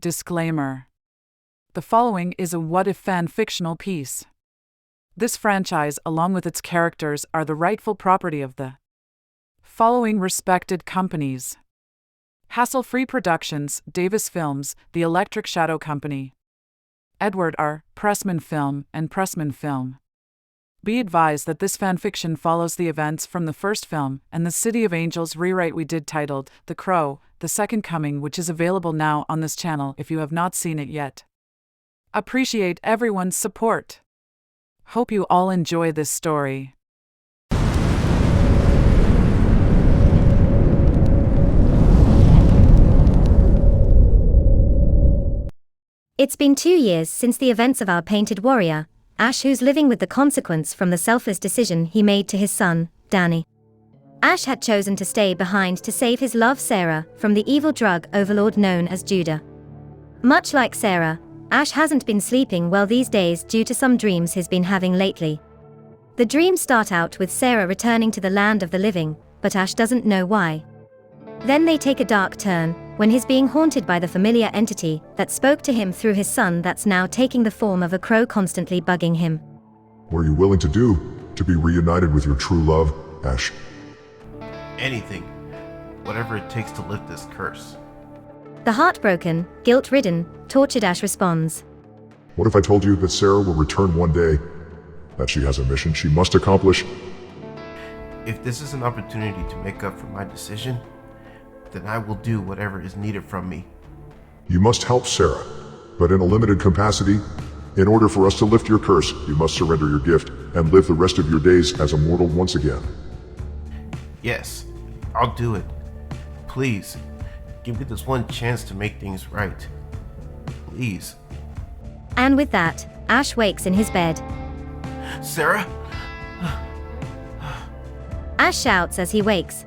Disclaimer. The following is a what-if fan-fictional piece. This franchise, along with its characters, are the rightful property of the following respected companies: Hassle-Free Productions, Davis Films, The Electric Shadow Company, Edward R. Pressman Film, and Pressman Film. Be advised that this fanfiction follows the events from the first film and the City of Angels rewrite we did titled The Crow, The Second Coming, which is available now on this channel if you have not seen it yet. Appreciate everyone's support. Hope you all enjoy this story. It's been 2 years since the events of our painted warrior, Ash, who's living with the consequence from the selfless decision he made to his son, Danny. Ash had chosen to stay behind to save his love Sarah from the evil drug overlord known as Judah. Much like Sarah, Ash hasn't been sleeping well these days due to some dreams he's been having lately. The dreams start out with Sarah returning to the land of the living, but Ash doesn't know why. Then they take a dark turn when he's being haunted by the familiar entity that spoke to him through his son that's now taking the form of a crow constantly bugging him. What are you willing to do to be reunited with your true love, Ash? Anything. Whatever it takes to lift this curse. The heartbroken, guilt-ridden, tortured Ash responds. What if I told you that Sarah will return one day? That she has a mission she must accomplish? If this is an opportunity to make up for my decision, then I will do whatever is needed from me. You must help Sarah, but in a limited capacity. In order for us to lift your curse, you must surrender your gift and live the rest of your days as a mortal once again. Yes, I'll do it. Please, give me this one chance to make things right. Please. And with that, Ash wakes in his bed. Sarah? Ash shouts as he wakes.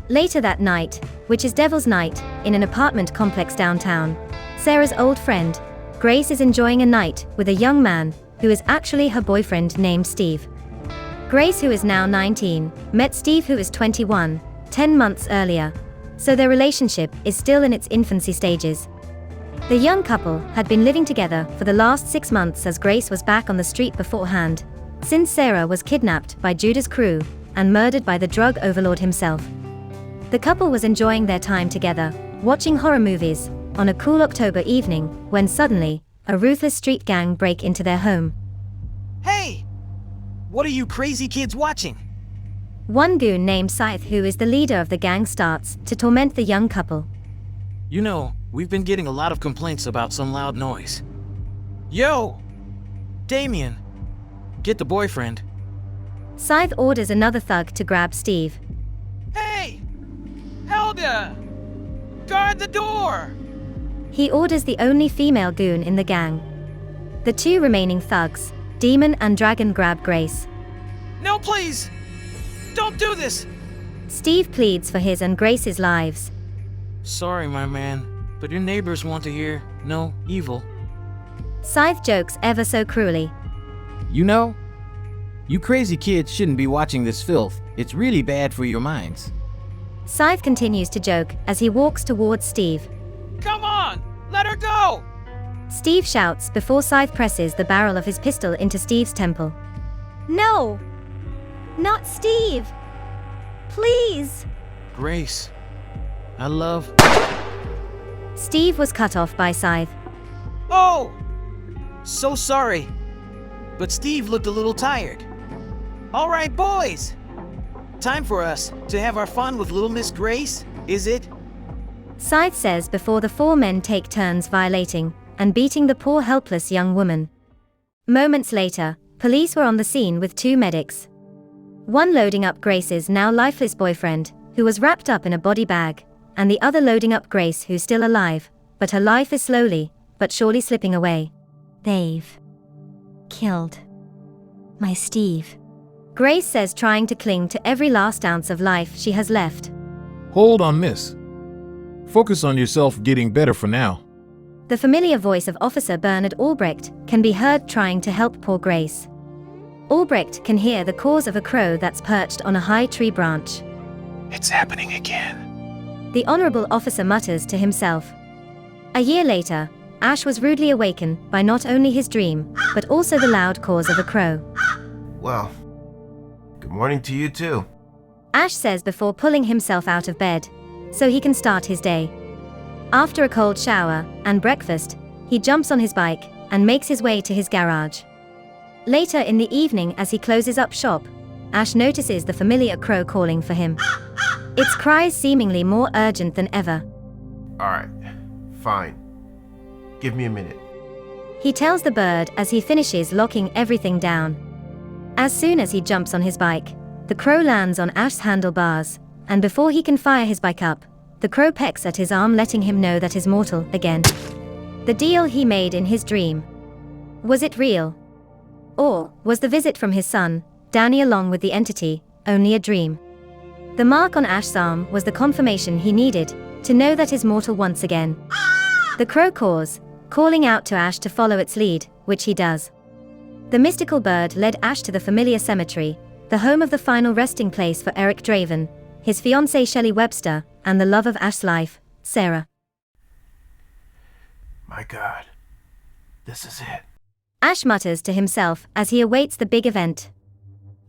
Later that night, which is Devil's Night, in an apartment complex downtown, Sarah's old friend, Grace, is enjoying a night with a young man who is actually her boyfriend named Steve. Grace, who is now 19, met Steve, who is 21, 10 months earlier, so their relationship is still in its infancy stages. The young couple had been living together for the last 6 months as Grace was back on the street beforehand, since Sarah was kidnapped by Judah's crew and murdered by the drug overlord himself. The couple was enjoying their time together, watching horror movies, on a cool October evening, when suddenly, a ruthless street gang break into their home. Hey! What are you crazy kids watching? One goon named Scythe, who is the leader of the gang, starts to torment the young couple. You know, we've been getting a lot of complaints about some loud noise. Yo! Damien! Get the boyfriend. Scythe orders another thug to grab Steve. Hey! Helga! Guard the door! He orders the only female goon in the gang. The two remaining thugs, Demon and Dragon, grab Grace. No, please! Don't do this! Steve pleads for his and Grace's lives. Sorry, my man, but your neighbors want to hear no evil. Scythe jokes ever so cruelly. You know, you crazy kids shouldn't be watching this filth. It's really bad for your minds. Scythe continues to joke as he walks towards Steve. Come on! Let her go! Steve shouts before Scythe presses the barrel of his pistol into Steve's temple. No! Not Steve! Please! Grace, I love... Steve was cut off by Scythe. Oh! So sorry. But Steve looked a little tired. All right, boys! Time for us to have our fun with little Miss Grace, is it? Scythe says before the 4 men take turns violating and beating the poor helpless young woman. Moments later, police were on the scene with 2 medics. One loading up Grace's now lifeless boyfriend, who was wrapped up in a body bag, and the other loading up Grace, who's still alive, but her life is slowly but surely slipping away. They've killed my Steve, Grace says, trying to cling to every last ounce of life she has left. Hold on, miss. Focus on yourself getting better for now. The familiar voice of Officer Bernard Albrecht can be heard trying to help poor Grace. Albrecht can hear the caws of a crow that's perched on a high tree branch. It's happening again. The honorable officer mutters to himself. A year later, Ash was rudely awakened by not only his dream, but also the loud caws of a crow. Well, good morning to you too. Ash says before pulling himself out of bed, so he can start his day. After a cold shower and breakfast, he jumps on his bike and makes his way to his garage. Later in the evening, as he closes up shop, Ash notices the familiar crow calling for him. Its cries seemingly more urgent than ever. Alright, fine. Give me a minute. He tells the bird as he finishes locking everything down. As soon as he jumps on his bike, the crow lands on Ash's handlebars, and before he can fire his bike up, the crow pecks at his arm, letting him know that he's mortal again. The deal he made in his dream. Was it real? Or was the visit from his son, Danny, along with the entity, only a dream? The mark on Ash's arm was the confirmation he needed to know that he's mortal once again. The crow caws, calling out to Ash to follow its lead, which he does. The mystical bird led Ash to the familiar cemetery, the home of the final resting place for Eric Draven, his fiancée Shelley Webster, and the love of Ash's life, Sarah. My God, this is it. Ash mutters to himself as he awaits the big event.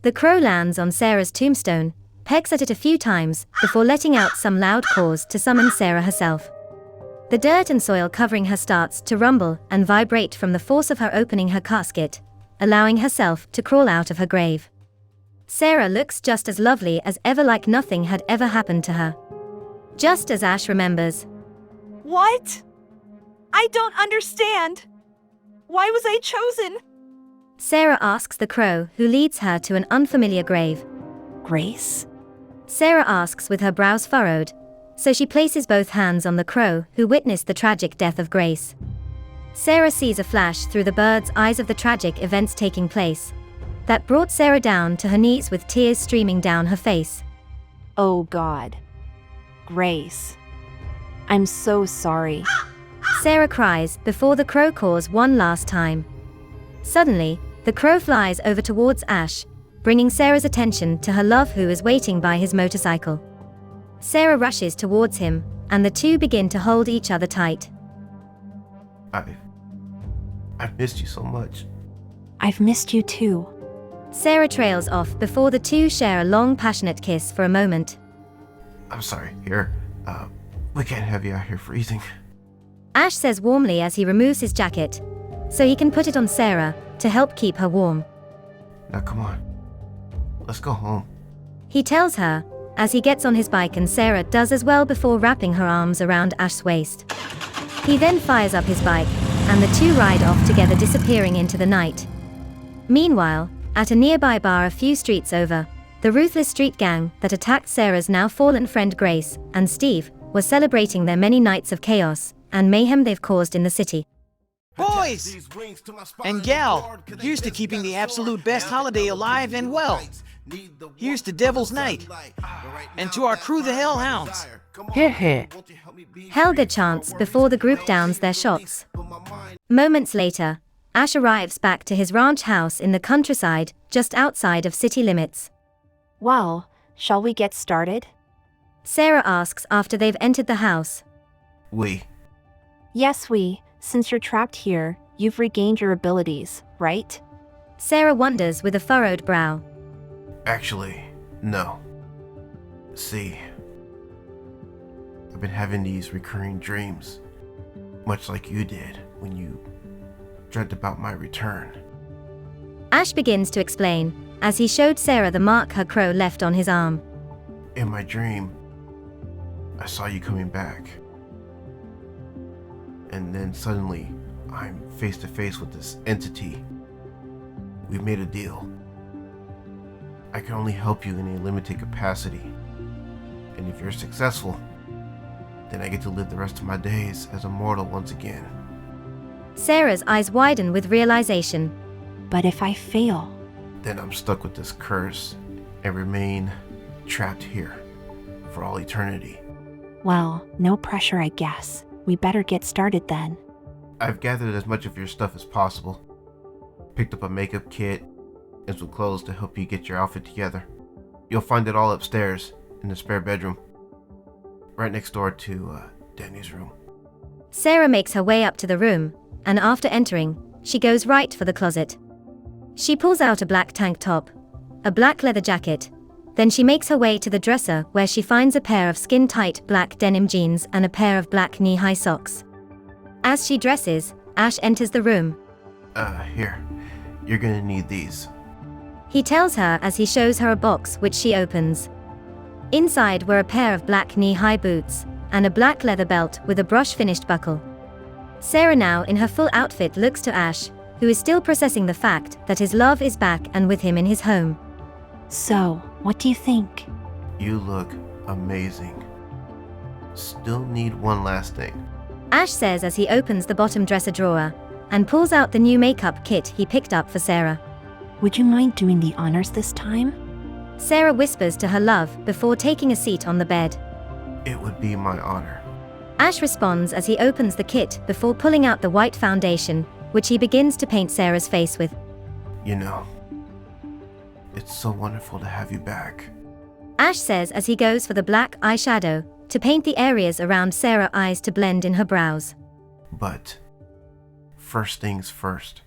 The crow lands on Sarah's tombstone, pecks at it a few times, before letting out some loud caws to summon Sarah herself. The dirt and soil covering her starts to rumble and vibrate from the force of her opening her casket, allowing herself to crawl out of her grave. Sarah looks just as lovely as ever, like nothing had ever happened to her. Just as Ash remembers. What? I don't understand. Why was I chosen? Sarah asks the crow, who leads her to an unfamiliar grave. Grace? Sarah asks with her brows furrowed, so she places both hands on the crow, who witnessed the tragic death of Grace. Sarah sees a flash through the bird's eyes of the tragic events taking place. That brought Sarah down to her knees with tears streaming down her face. Oh God. Grace. I'm so sorry. Sarah cries before the crow caws one last time. Suddenly, the crow flies over towards Ash, bringing Sarah's attention to her love, who is waiting by his motorcycle. Sarah rushes towards him, and the two begin to hold each other tight. I've missed you so much. I've missed you too. Sarah trails off before the two share a long, passionate kiss for a moment. I'm sorry, here. We can't have you out here freezing. Ash says warmly as he removes his jacket, so he can put it on Sarah to help keep her warm. Now come on. Let's go home. He tells her, as he gets on his bike, and Sarah does as well before wrapping her arms around Ash's waist. He then fires up his bike, and the two ride off together, disappearing into the night. Meanwhile, at a nearby bar a few streets over, the ruthless street gang that attacked Sarah's now fallen friend Grace and Steve was celebrating their many nights of chaos and mayhem they've caused in the city. Boys and gal, here's to keeping the absolute best holiday alive and well. Here's to Devil's Night. And to our crew, the Hellhounds. Helga chants before the group downs their shots. Moments later, Ash arrives back to his ranch house in the countryside, just outside of city limits. Well, shall we get started? Sarah asks after they've entered the house. Yes, since you're trapped here, you've regained your abilities, right? Sarah wonders with a furrowed brow. Actually, no. See, I've been having these recurring dreams, much like you did when you dreamt about my return. Ash begins to explain, as he showed Sarah the mark her crow left on his arm. In my dream, I saw you coming back. And then suddenly, I'm face to face with this entity. We've made a deal. I can only help you in a limited capacity. And if you're successful, then I get to live the rest of my days as a mortal once again. Sarah's eyes widen with realization. But if I fail? Then I'm stuck with this curse and remain trapped here for all eternity. Well, no pressure, I guess. We better get started then. I've gathered as much of your stuff as possible. Picked up a makeup kit and some clothes to help you get your outfit together. You'll find it all upstairs in the spare bedroom, right next door to Danny's room. Sarah makes her way up to the room, and after entering, she goes right for the closet. She pulls out a black tank top, a black leather jacket, then she makes her way to the dresser where she finds a pair of skin-tight black denim jeans and a pair of black knee-high socks. As she dresses, Ash enters the room. Here. You're gonna need these. He tells her as he shows her a box which she opens. Inside were a pair of black knee-high boots, and a black leather belt with a brush-finished buckle. Sarah, now in her full outfit, looks to Ash, who is still processing the fact that his love is back and with him in his home. So, what do you think? You look amazing. Still need one last thing. Ash says as he opens the bottom dresser drawer, and pulls out the new makeup kit he picked up for Sarah. Would you mind doing the honors this time? Sarah whispers to her love before taking a seat on the bed. It would be my honor. Ash responds as he opens the kit before pulling out the white foundation, which he begins to paint Sarah's face with. You know, it's so wonderful to have you back. Ash says as he goes for the black eyeshadow to paint the areas around Sarah's eyes to blend in her brows. But first things first.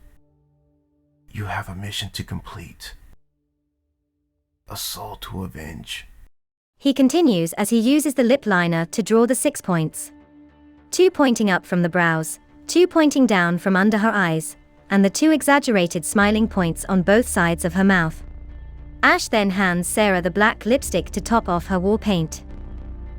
You have a mission to complete. A soul to avenge. He continues as he uses the lip liner to draw the 6 points. 2 pointing up from the brows, 2 pointing down from under her eyes, and the 2 exaggerated smiling points on both sides of her mouth. Ash then hands Sarah the black lipstick to top off her war paint.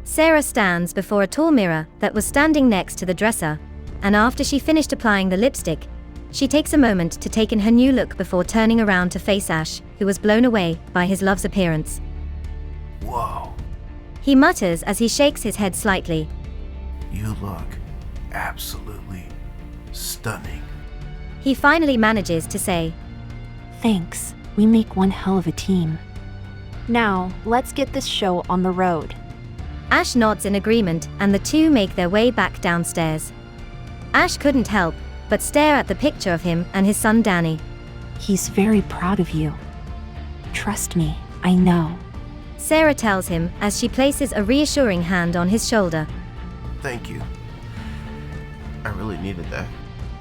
Sarah stands before a tall mirror that was standing next to the dresser, and after she finished applying the lipstick, she takes a moment to take in her new look before turning around to face Ash, who was blown away by his love's appearance. Whoa. He mutters as he shakes his head slightly. You look absolutely stunning. He finally manages to say, Thanks, we make one hell of a team. Now, let's get this show on the road. Ash nods in agreement and the two make their way back downstairs. Ash couldn't help but stare at the picture of him and his son Danny. He's very proud of you. Trust me, I know. Sarah tells him as she places a reassuring hand on his shoulder. Thank you. I really needed that.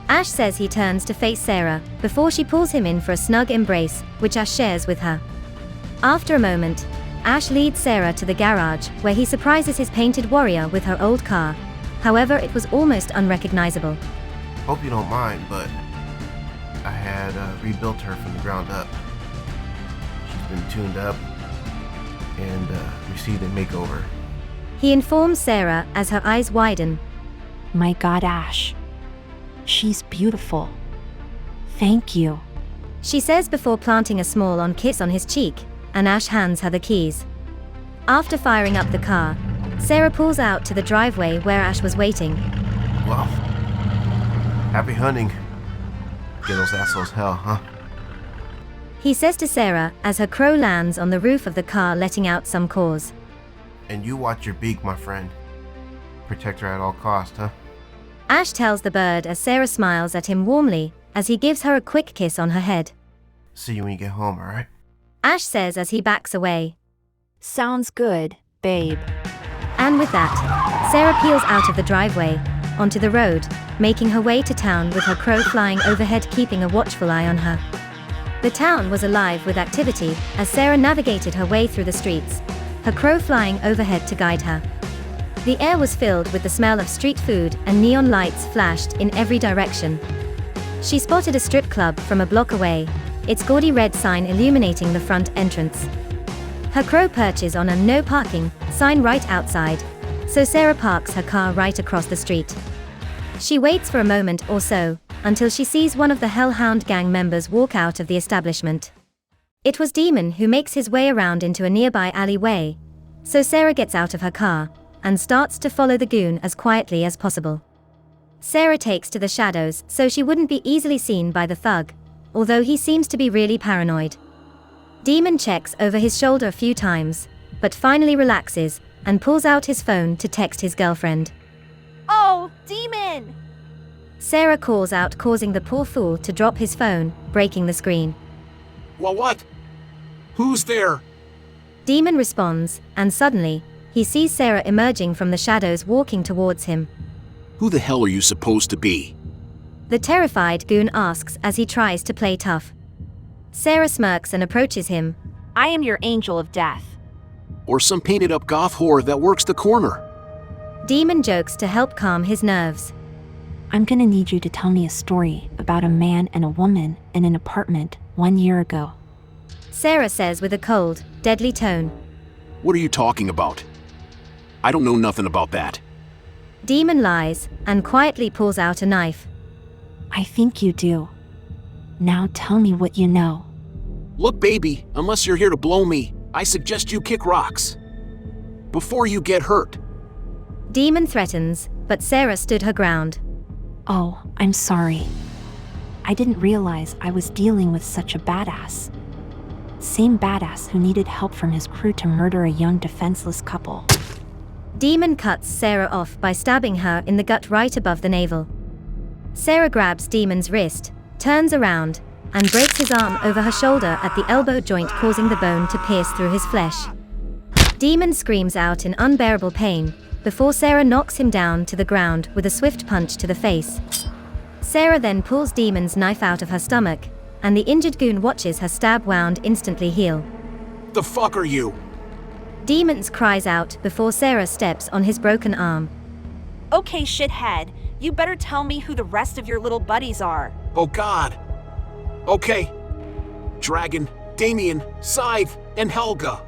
Ash says he turns to face Sarah before she pulls him in for a snug embrace, which Ash shares with her. After a moment, Ash leads Sarah to the garage where he surprises his painted warrior with her old car. However, it was almost unrecognizable. Hope you don't mind, but I had rebuilt her from the ground up. She's been tuned up and received a makeover. He informs Sarah as her eyes widen. My God, Ash. She's beautiful. Thank you. She says before planting a small kiss on his cheek, and Ash hands her the keys. After firing up the car, Sarah pulls out to the driveway where Ash was waiting. Well, happy hunting. Get those assholes hell, huh? He says to Sarah as her crow lands on the roof of the car, letting out some caws. And you watch your beak, my friend. Protect her at all costs, huh? Ash tells the bird as Sarah smiles at him warmly as he gives her a quick kiss on her head. See you when you get home, alright? Ash says as he backs away. Sounds good, babe. And with that, Sarah peels out of the driveway, onto the road, making her way to town with her crow flying overhead, keeping a watchful eye on her. The town was alive with activity as Sarah navigated her way through the streets, her crow flying overhead to guide her. The air was filled with the smell of street food and neon lights flashed in every direction. She spotted a strip club from a block away, its gaudy red sign illuminating the front entrance. Her crow perches on a no parking sign right outside, so Sarah parks her car right across the street. She waits for a moment or so, until she sees one of the Hellhound gang members walk out of the establishment. It was Demon who makes his way around into a nearby alleyway, so Sarah gets out of her car and starts to follow the goon as quietly as possible. Sarah takes to the shadows so she wouldn't be easily seen by the thug, although he seems to be really paranoid. Demon checks over his shoulder a few times, but finally relaxes and pulls out his phone to text his girlfriend. Oh, Demon! Sarah calls out, causing the poor fool to drop his phone, breaking the screen. Well, what? Who's there? Demon responds, and suddenly, he sees Sarah emerging from the shadows walking towards him. Who the hell are you supposed to be? The terrified goon asks as he tries to play tough. Sarah smirks and approaches him. I am your angel of death. Or some painted-up goth whore that works the corner? Demon jokes to help calm his nerves. I'm gonna need you to tell me a story about a man and a woman in an apartment 1 year ago. Sarah says with a cold, deadly tone. What are you talking about? I don't know nothing about that. Demon lies and quietly pulls out a knife. I think you do. Now tell me what you know. Look, baby, unless you're here to blow me, I suggest you kick rocks. Before you get hurt. Demon threatens, but Sarah stood her ground. Oh, I'm sorry. I didn't realize I was dealing with such a badass. Same badass who needed help from his crew to murder a young defenseless couple. Demon cuts Sarah off by stabbing her in the gut right above the navel. Sarah grabs Demon's wrist, turns around, and breaks his arm over her shoulder at the elbow joint, causing the bone to pierce through his flesh. Demon screams out in unbearable pain, before Sarah knocks him down to the ground with a swift punch to the face. Sarah then pulls Demon's knife out of her stomach, and the injured goon watches her stab wound instantly heal. The fuck are you? Demons cries out before Sarah steps on his broken arm. Okay, shithead, you better tell me who the rest of your little buddies are. Oh God. Okay. Dragon, Damien, Scythe, and Helga.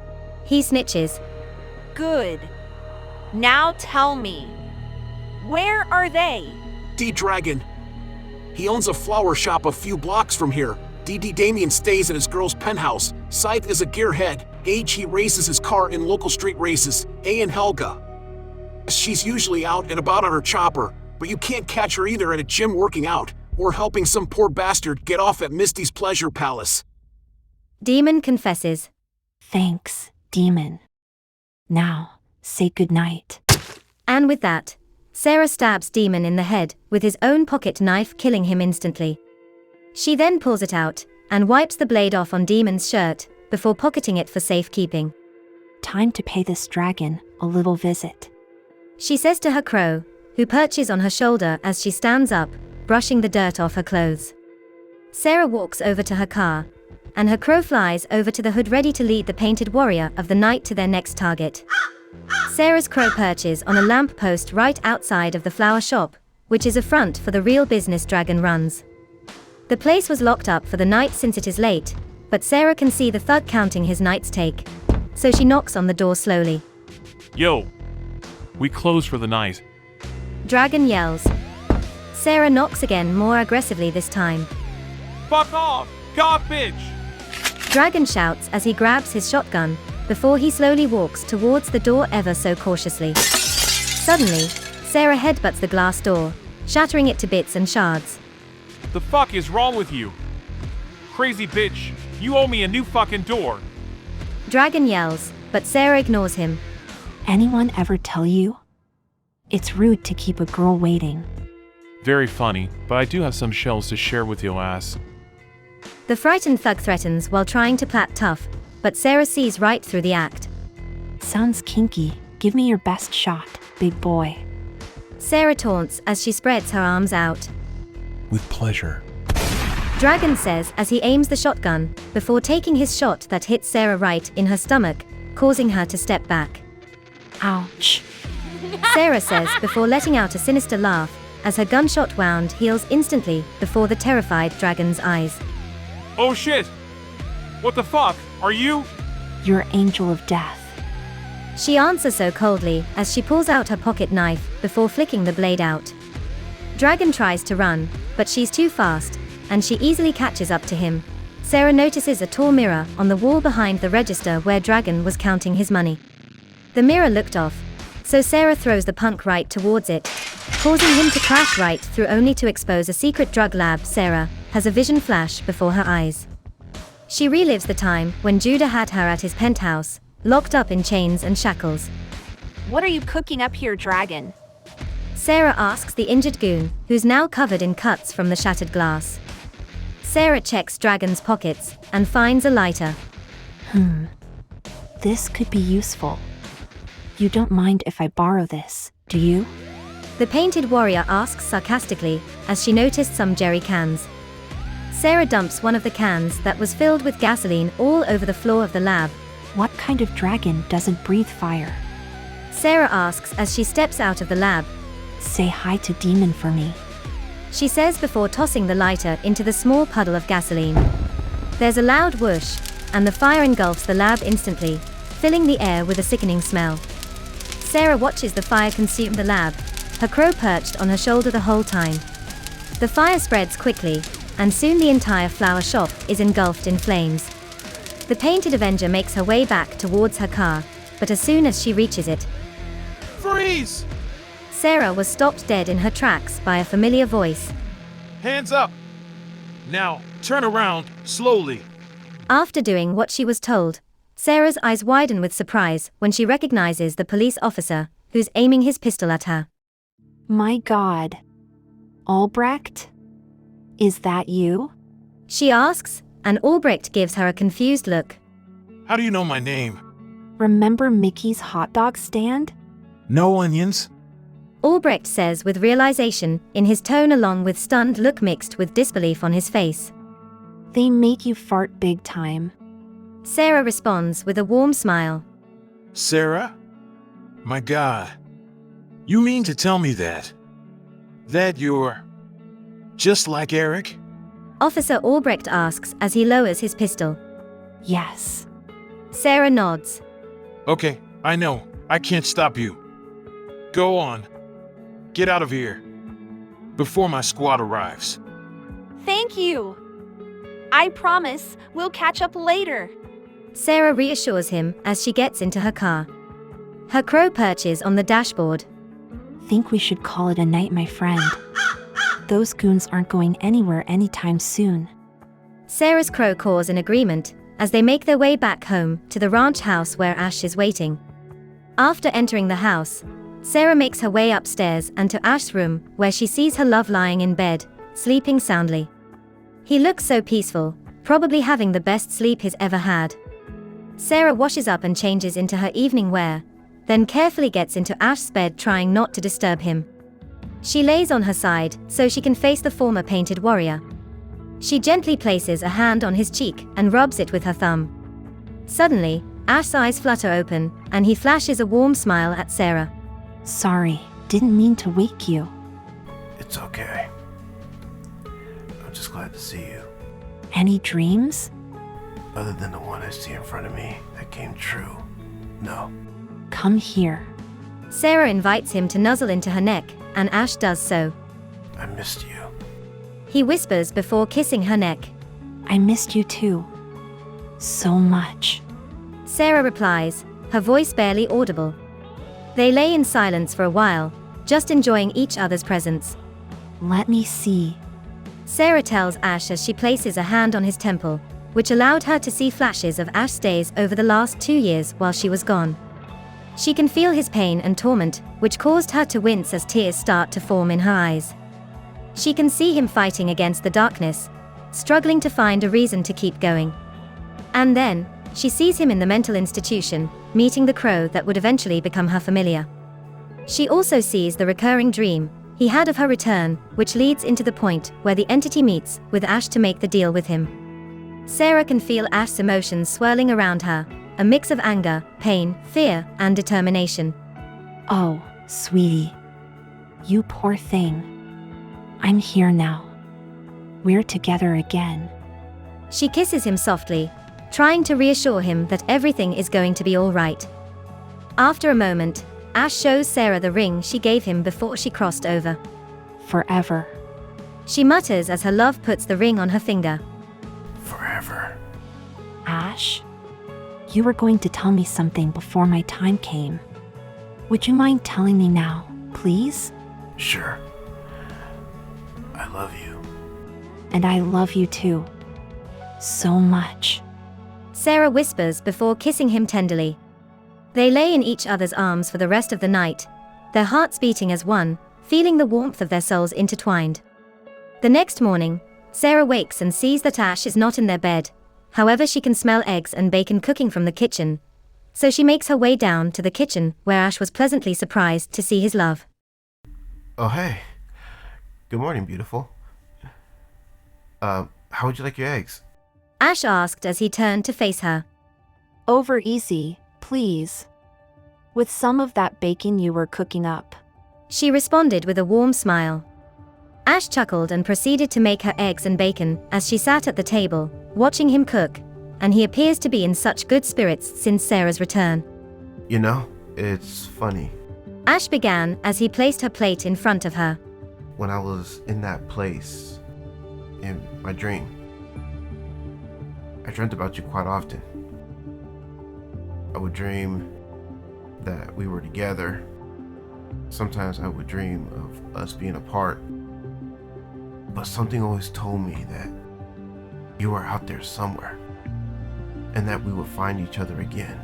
He snitches. Good. Now tell me. Where are they? D-Dragon. He owns a flower shop a few blocks from here. D.D. Damien stays at his girl's penthouse. Scythe is a gearhead. H, he races his car in local street races. A, and Helga. She's usually out and about on her chopper, but you can't catch her either at a gym working out, or helping some poor bastard get off at Misty's Pleasure Palace. Demon confesses. Thanks, Demon. Now, say goodnight. And with that, Sarah stabs Demon in the head with his own pocket knife, killing him instantly. She then pulls it out and wipes the blade off on Demon's shirt before pocketing it for safekeeping. Time to pay this dragon a little visit. She says to her crow, who perches on her shoulder as she stands up, brushing the dirt off her clothes. Sarah walks over to her car, and her crow flies over to the hood ready to lead the painted warrior of the night to their next target. Sarah's crow perches on a lamp post right outside of the flower shop, which is a front for the real business Dragon runs. The place was locked up for the night since it is late, but Sarah can see the thug counting his night's take, so she knocks on the door slowly. Yo, we close for the night. Dragon yells. Sarah knocks again, more aggressively this time. Fuck off, god bitch! Dragon shouts as he grabs his shotgun, before he slowly walks towards the door ever so cautiously. Suddenly, Sarah headbutts the glass door, shattering it to bits and shards. The fuck is wrong with you? Crazy bitch, you owe me a new fucking door. Dragon yells, but Sarah ignores him. Anyone ever tell you? It's rude to keep a girl waiting. Very funny, but I do have some shells to share with your ass. The frightened thug threatens while trying to plait tough, but Sarah sees right through the act. Sounds kinky. Give me your best shot, big boy. Sarah taunts as she spreads her arms out. With pleasure. Dragon says as he aims the shotgun, before taking his shot that hits Sarah right in her stomach, causing her to step back. Ouch. Sarah says before letting out a sinister laugh, as her gunshot wound heals instantly before the terrified dragon's eyes. Oh shit! What the fuck? Are you? Your angel of death. She answers so coldly as she pulls out her pocket knife before flicking the blade out. Dragon tries to run, but she's too fast, and she easily catches up to him. Sarah notices a tall mirror on the wall behind the register where Dragon was counting his money. The mirror looked off, so Sarah throws the punk right towards it, causing him to crash right through, only to expose a secret drug lab. Sarah has a vision flash before her eyes. She relives the time when Judah had her at his penthouse, locked up in chains and shackles. What are you cooking up here, Dragon? Sarah asks the injured goon, who's now covered in cuts from the shattered glass. Sarah checks Dragon's pockets and finds a lighter. This could be useful. You don't mind if I borrow this, do you? The painted warrior asks sarcastically, as she noticed some jerry cans. Sarah dumps one of the cans that was filled with gasoline all over the floor of the lab. What kind of dragon doesn't breathe fire? Sarah asks as she steps out of the lab. Say hi to Demon for me. She says before tossing the lighter into the small puddle of gasoline. There's a loud whoosh, and the fire engulfs the lab instantly, filling the air with a sickening smell. Sarah watches the fire consume the lab, her crow perched on her shoulder the whole time. The fire spreads quickly, and soon the entire flower shop is engulfed in flames. The painted Avenger makes her way back towards her car, but as soon as she reaches it, Freeze! Sarah was stopped dead in her tracks by a familiar voice. Hands up! Now, turn around, slowly. After doing what she was told, Sarah's eyes widen with surprise when she recognizes the police officer, who's aiming his pistol at her. My God. Albrecht? Is that you? She asks, and Albrecht gives her a confused look. How do you know my name? Remember Mickey's hot dog stand? No onions? Albrecht says with realization in his tone along with stunned look mixed with disbelief on his face. They make you fart big time. Sarah responds with a warm smile. Sarah? My God. You mean to tell me that? That you're just like Eric? Officer Albrecht asks as he lowers his pistol. Yes. Sarah nods. Okay, I know. I can't stop you. Go on. Get out of here. Before my squad arrives. Thank you. I promise we'll catch up later. Sarah reassures him as she gets into her car. Her crow perches on the dashboard. Think we should call it a night, my friend. Those goons aren't going anywhere anytime soon. Sarah's crow caws in agreement as they make their way back home to the ranch house where Ash is waiting. After entering the house, Sarah makes her way upstairs and to Ash's room where she sees her love lying in bed, sleeping soundly. He looks so peaceful, probably having the best sleep he's ever had. Sarah washes up and changes into her evening wear, then carefully gets into Ash's bed trying not to disturb him. She lays on her side so she can face the former painted warrior. She gently places a hand on his cheek and rubs it with her thumb. Suddenly, Ash's eyes flutter open and he flashes a warm smile at Sarah. Sorry, didn't mean to wake you. It's okay. I'm just glad to see you. Any dreams? Other than the one I see in front of me that came true. No. Come here. Sarah invites him to nuzzle into her neck, and Ash does so. I missed you. He whispers before kissing her neck. I missed you too. So much. Sarah replies, her voice barely audible. They lay in silence for a while, just enjoying each other's presence. Let me see. Sarah tells Ash as she places a hand on his temple, which allowed her to see flashes of Ash's days over the last 2 years while she was gone. She can feel his pain and torment, which caused her to wince as tears start to form in her eyes. She can see him fighting against the darkness, struggling to find a reason to keep going. And then, she sees him in the mental institution, meeting the crow that would eventually become her familiar. She also sees the recurring dream he had of her return, which leads into the point where the entity meets with Ash to make the deal with him. Sarah can feel Ash's emotions swirling around her, a mix of anger, pain, fear, and determination. Oh, sweetie. You poor thing. I'm here now. We're together again. She kisses him softly, trying to reassure him that everything is going to be all right. After a moment, Ash shows Sarah the ring she gave him before she crossed over. Forever. She mutters as her love puts the ring on her finger. Forever. Ash? You were going to tell me something before my time came. Would you mind telling me now, please? Sure. I love you. And I love you too. So much. Sarah whispers before kissing him tenderly. They lay in each other's arms for the rest of the night, their hearts beating as one, feeling the warmth of their souls intertwined. The next morning, Sarah wakes and sees that Ash is not in their bed. However, she can smell eggs and bacon cooking from the kitchen. So she makes her way down to the kitchen, where Ash was pleasantly surprised to see his love. Oh, hey. Good morning, beautiful. How would you like your eggs? Ash asked as he turned to face her. Over easy, please. With some of that bacon you were cooking up. She responded with a warm smile. Ash chuckled and proceeded to make her eggs and bacon as she sat at the table, watching him cook, and he appears to be in such good spirits since Sarah's return. You know, it's funny. Ash began as he placed her plate in front of her. When I was in that place, in my dream, I dreamt about you quite often. I would dream that we were together. Sometimes I would dream of us being apart. But something always told me that you were out there somewhere, and that we would find each other again.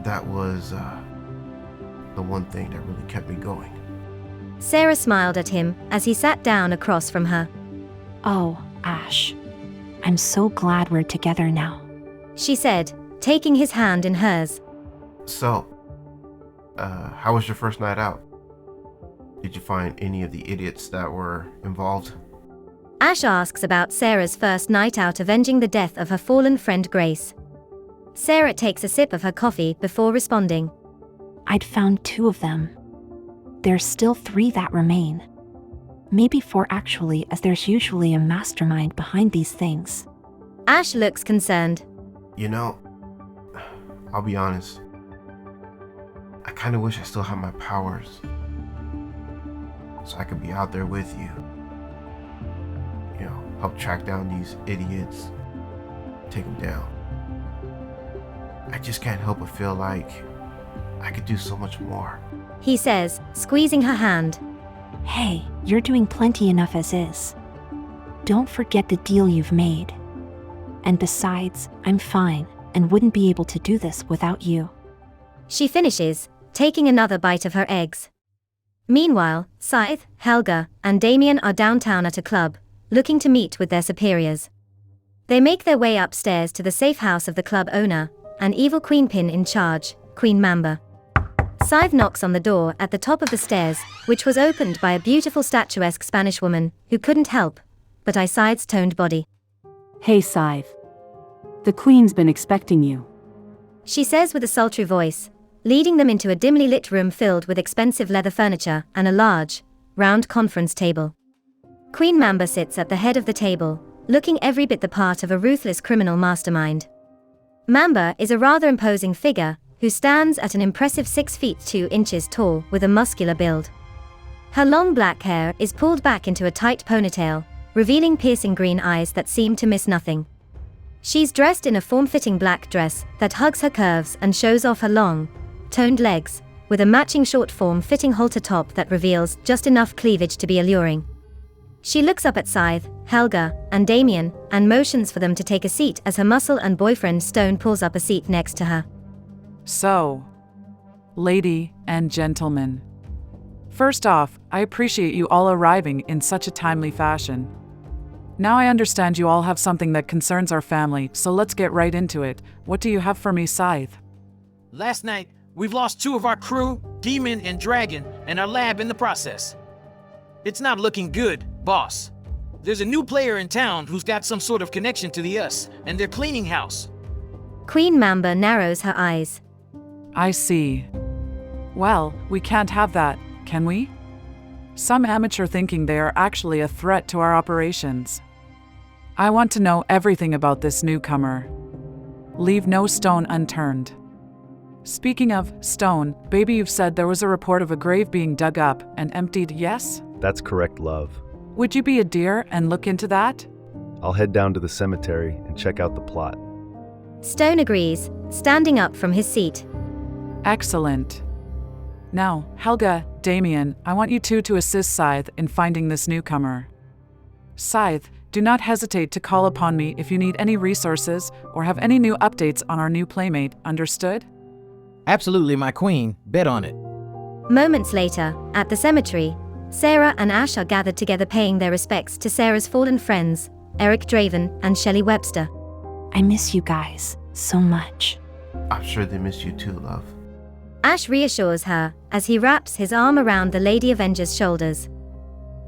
That was the one thing that really kept me going. Sarah smiled at him as he sat down across from her. Oh, Ash. I'm so glad we're together now. She said, taking his hand in hers. So, how was your first night out? Did you find any of the idiots that were involved? Ash asks about Sarah's first night out avenging the death of her fallen friend Grace. Sarah takes a sip of her coffee before responding. I'd found 2 of them. There's still 3 that remain. Maybe 4 actually, as there's usually a mastermind behind these things. Ash looks concerned. You know, I'll be honest. I kind of wish I still had my powers, so I could be out there with you. You know, help track down these idiots, take them down. I just can't help but feel like I could do so much more. He says, squeezing her hand. Hey, you're doing plenty enough as is. Don't forget the deal you've made. And besides, I'm fine, and wouldn't be able to do this without you. She finishes, taking another bite of her eggs. Meanwhile, Scythe, Helga, and Damien are downtown at a club, looking to meet with their superiors. They make their way upstairs to the safe house of the club owner, an evil queenpin in charge, Queen Mamba. Scythe knocks on the door at the top of the stairs, which was opened by a beautiful statuesque Spanish woman, who couldn't help but eye Scythe's toned body. Hey Scythe. The Queen's been expecting you. She says with a sultry voice, leading them into a dimly lit room filled with expensive leather furniture and a large, round conference table. Queen Mamba sits at the head of the table, looking every bit the part of a ruthless criminal mastermind. Mamba is a rather imposing figure, who stands at an impressive 6 feet 2 inches tall with a muscular build. Her long black hair is pulled back into a tight ponytail, revealing piercing green eyes that seem to miss nothing. She's dressed in a form-fitting black dress that hugs her curves and shows off her long, toned legs, with a matching short form-fitting halter top that reveals just enough cleavage to be alluring. She looks up at Scythe, Helga, and Damien, and motions for them to take a seat as her muscle and boyfriend Stone pulls up a seat next to her. So, lady and gentlemen. First off, I appreciate you all arriving in such a timely fashion. Now I understand you all have something that concerns our family, so let's get right into it. What do you have for me, Scythe? Last night, we've lost 2 of our crew, Demon and Dragon, and our lab in the process. It's not looking good, boss. There's a new player in town who's got some sort of connection to the US, and they're cleaning house. Queen Mamba narrows her eyes. I see. Well, we can't have that, can we? Some amateur thinking they are actually a threat to our operations. I want to know everything about this newcomer. Leave no stone unturned. Speaking of stone, baby, you've said there was a report of a grave being dug up and emptied, yes? That's correct, love. Would you be a dear and look into that? I'll head down to the cemetery and check out the plot. Stone agrees, standing up from his seat. Excellent. Now, Helga, Damien, I want you two to assist Scythe in finding this newcomer. Scythe, do not hesitate to call upon me if you need any resources or have any new updates on our new playmate, understood? Absolutely, my queen. Bet on it. Moments later, at the cemetery, Sarah and Ash are gathered together paying their respects to Sarah's fallen friends, Eric Draven and Shelley Webster. I miss you guys so much. I'm sure they miss you too, love. Ash reassures her as he wraps his arm around the Lady Avenger's shoulders.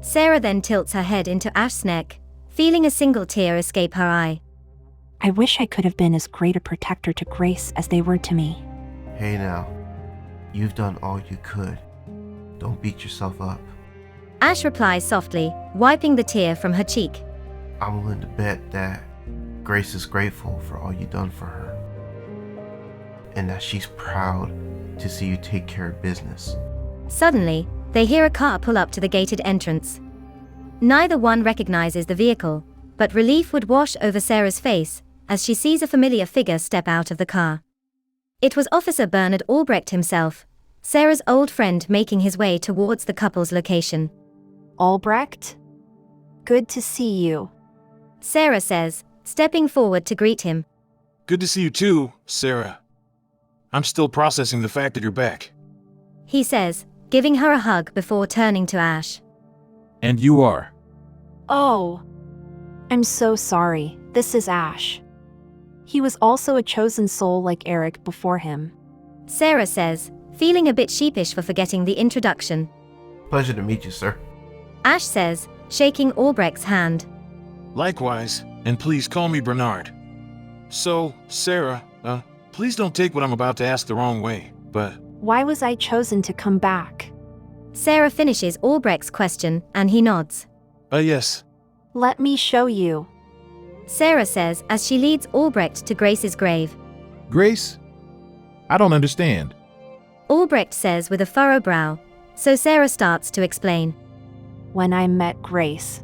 Sarah then tilts her head into Ash's neck, feeling a single tear escape her eye. I wish I could have been as great a protector to Grace as they were to me. Hey now, you've done all you could. Don't beat yourself up. Ash replies softly, wiping the tear from her cheek. I'm willing to bet that Grace is grateful for all you've done for her. And that she's proud to see you take care of business. Suddenly, they hear a car pull up to the gated entrance. Neither one recognizes the vehicle, but relief would wash over Sarah's face as she sees a familiar figure step out of the car. It was Officer Bernard Albrecht himself, Sarah's old friend, making his way towards the couple's location. Albrecht? Good to see you. Sarah says, stepping forward to greet him. Good to see you too, Sarah. I'm still processing the fact that you're back. He says, giving her a hug before turning to Ash. And you are. Oh. I'm so sorry. This is Ash. He was also a chosen soul like Eric before him. Sarah says, feeling a bit sheepish for forgetting the introduction. Pleasure to meet you, sir. Ash says, shaking Albrecht's hand. Likewise, and please call me Bernard. So, Sarah, please don't take what I'm about to ask the wrong way, but... Why was I chosen to come back? Sarah finishes Albrecht's question, and he nods. Yes. Let me show you. Sarah says as she leads Albrecht to Grace's grave. Grace? I don't understand. Albrecht says with a furrowed brow, so Sarah starts to explain. When I met Grace.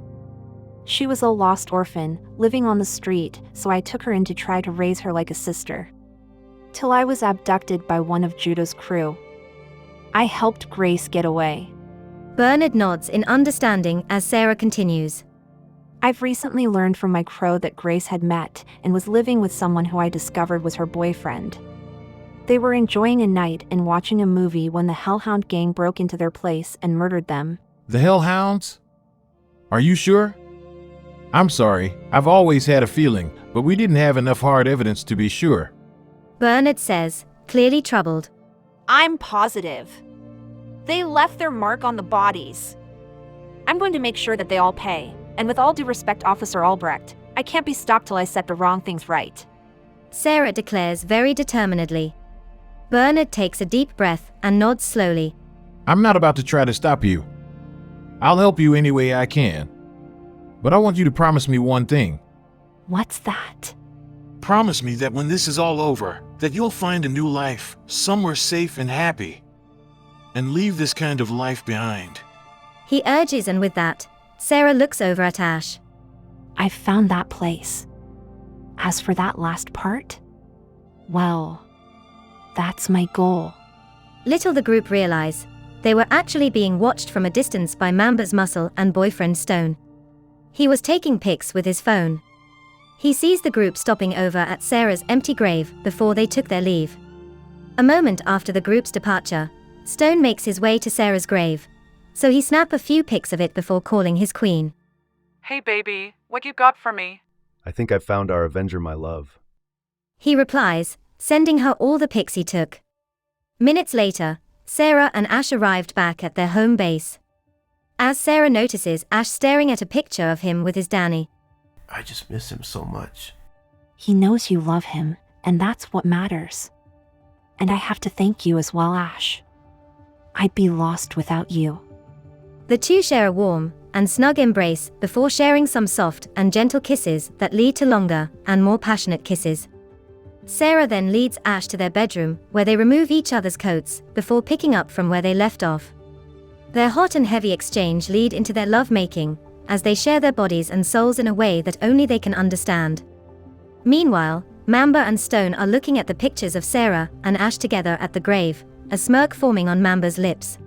She was a lost orphan, living on the street, so I took her in to try to raise her like a sister. Till I was abducted by one of Judah's crew. I helped Grace get away. Bernard nods in understanding as Sarah continues. I've recently learned from my crow that Grace had met and was living with someone who I discovered was her boyfriend. They were enjoying a night and watching a movie when the Hellhound gang broke into their place and murdered them. The Hellhounds? Are you sure? I'm sorry, I've always had a feeling, but we didn't have enough hard evidence to be sure. Bernard says, clearly troubled. I'm positive. They left their mark on the bodies. I'm going to make sure that they all pay. And with all due respect, Officer Albrecht, I can't be stopped till I set the wrong things right. Sarah declares very determinedly. Bernard takes a deep breath and nods slowly. I'm not about to try to stop you. I'll help you any way I can. But I want you to promise me one thing. What's that? Promise me that when this is all over, that you'll find a new life, somewhere safe and happy. And leave this kind of life behind. He urges, and with that, Sarah looks over at Ash. I found that place. As for that last part, well, that's my goal. Little the group realize, they were actually being watched from a distance by Mamba's muscle and boyfriend Stone. He was taking pics with his phone. He sees the group stopping over at Sarah's empty grave before they took their leave. A moment after the group's departure, Stone makes his way to Sarah's grave, so he snaps a few pics of it before calling his queen. Hey baby, what you got for me? I think I found our Avenger, my love. He replies, sending her all the pics he took. Minutes later, Sarah and Ash arrived back at their home base. As Sarah notices Ash staring at a picture of him with his Danny. I just miss him so much. He knows you love him, and that's what matters. And I have to thank you as well, Ash. I'd be lost without you. The two share a warm and snug embrace before sharing some soft and gentle kisses that lead to longer and more passionate kisses. Sarah then leads Ash to their bedroom, where they remove each other's coats before picking up from where they left off. Their hot and heavy exchange lead into their love-making, as they share their bodies and souls in a way that only they can understand. Meanwhile, Mamba and Stone are looking at the pictures of Sarah and Ash together at the grave, a smirk forming on Mamba's lips.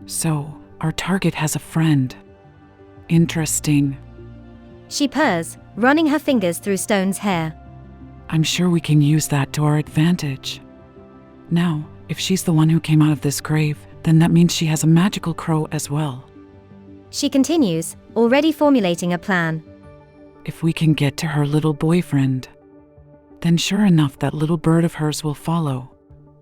So, our target has a friend. Interesting. She purrs, running her fingers through Stone's hair. I'm sure we can use that to our advantage. Now, if she's the one who came out of this grave, then that means she has a magical crow as well. She continues, already formulating a plan. If we can get to her little boyfriend, then sure enough that little bird of hers will follow.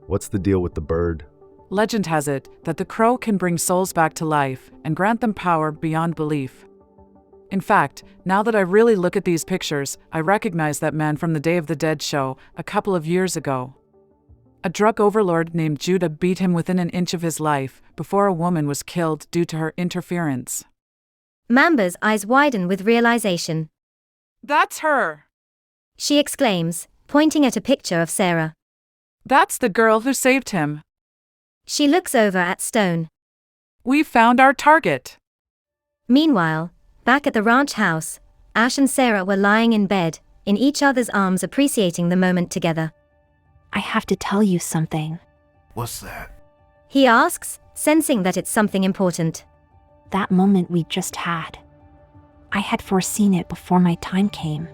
What's the deal with the bird? Legend has it that the crow can bring souls back to life and grant them power beyond belief. In fact, now that I really look at these pictures, I recognize that man from the Day of the Dead show a couple of years ago. A drug overlord named Judah beat him within an inch of his life before a woman was killed due to her interference. Mamba's eyes widen with realization. That's her! She exclaims, pointing at a picture of Sarah. That's the girl who saved him. She looks over at Stone. We found our target. Meanwhile, back at the ranch house, Ash and Sarah were lying in bed, in each other's arms, appreciating the moment together. I have to tell you something. What's that? He asks, sensing that it's something important. That moment we just had. I had foreseen it before my time came.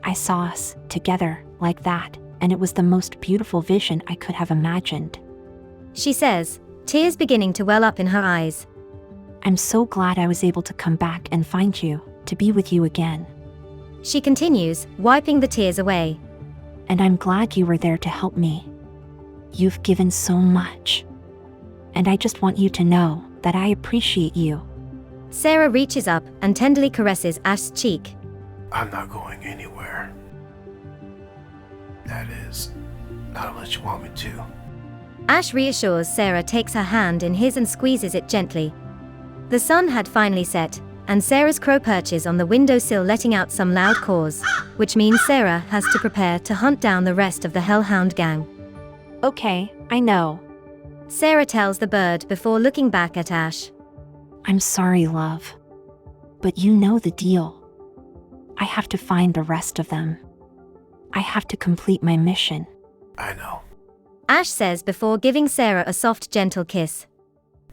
I saw us together like that, and it was the most beautiful vision I could have imagined. She says, tears beginning to well up in her eyes. I'm so glad I was able to come back and find you, to be with you again. She continues, wiping the tears away. And I'm glad you were there to help me. You've given so much. And I just want you to know that I appreciate you. Sarah reaches up and tenderly caresses Ash's cheek. I'm not going anywhere. That is, not unless you want me to. Ash reassures Sarah, takes her hand in his and squeezes it gently. The sun had finally set, and Sarah's crow perches on the windowsill, letting out some loud caws, which means Sarah has to prepare to hunt down the rest of the Hellhound gang. Okay, I know. Sarah tells the bird before looking back at Ash. I'm sorry, love. But you know the deal. I have to find the rest of them. I have to complete my mission. I know. Ash says before giving Sarah a soft, gentle kiss.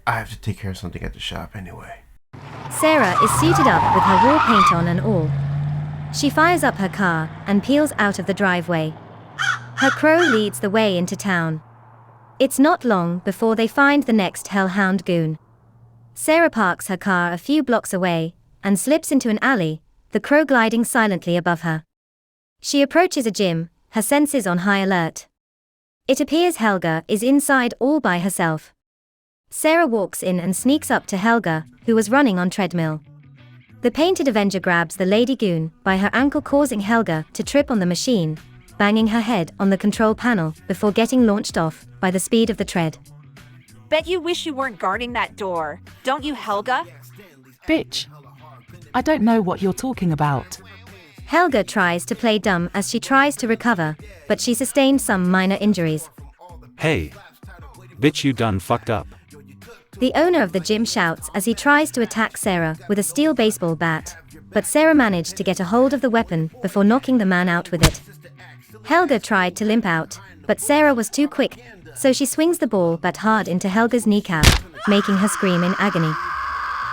I have to take care of something at the shop anyway. Sarah is suited up with her war paint on and all. She fires up her car and peels out of the driveway. Her crow leads the way into town. It's not long before they find the next Hellhound goon. Sarah parks her car a few blocks away and slips into an alley, the crow gliding silently above her. She approaches a gym, her senses on high alert. It appears Helga is inside all by herself. Sarah walks in and sneaks up to Helga, who was running on treadmill. The painted Avenger grabs the lady goon by her ankle, causing Helga to trip on the machine, banging her head on the control panel before getting launched off by the speed of the tread. Bet you wish you weren't guarding that door, don't you, Helga? Bitch. I don't know what you're talking about. Helga tries to play dumb as she tries to recover, but she sustained some minor injuries. Hey. Bitch, you done fucked up. The owner of the gym shouts as he tries to attack Sarah with a steel baseball bat, but Sarah managed to get a hold of the weapon before knocking the man out with it. Helga tried to limp out, but Sarah was too quick, so she swings the ball bat hard into Helga's kneecap, making her scream in agony.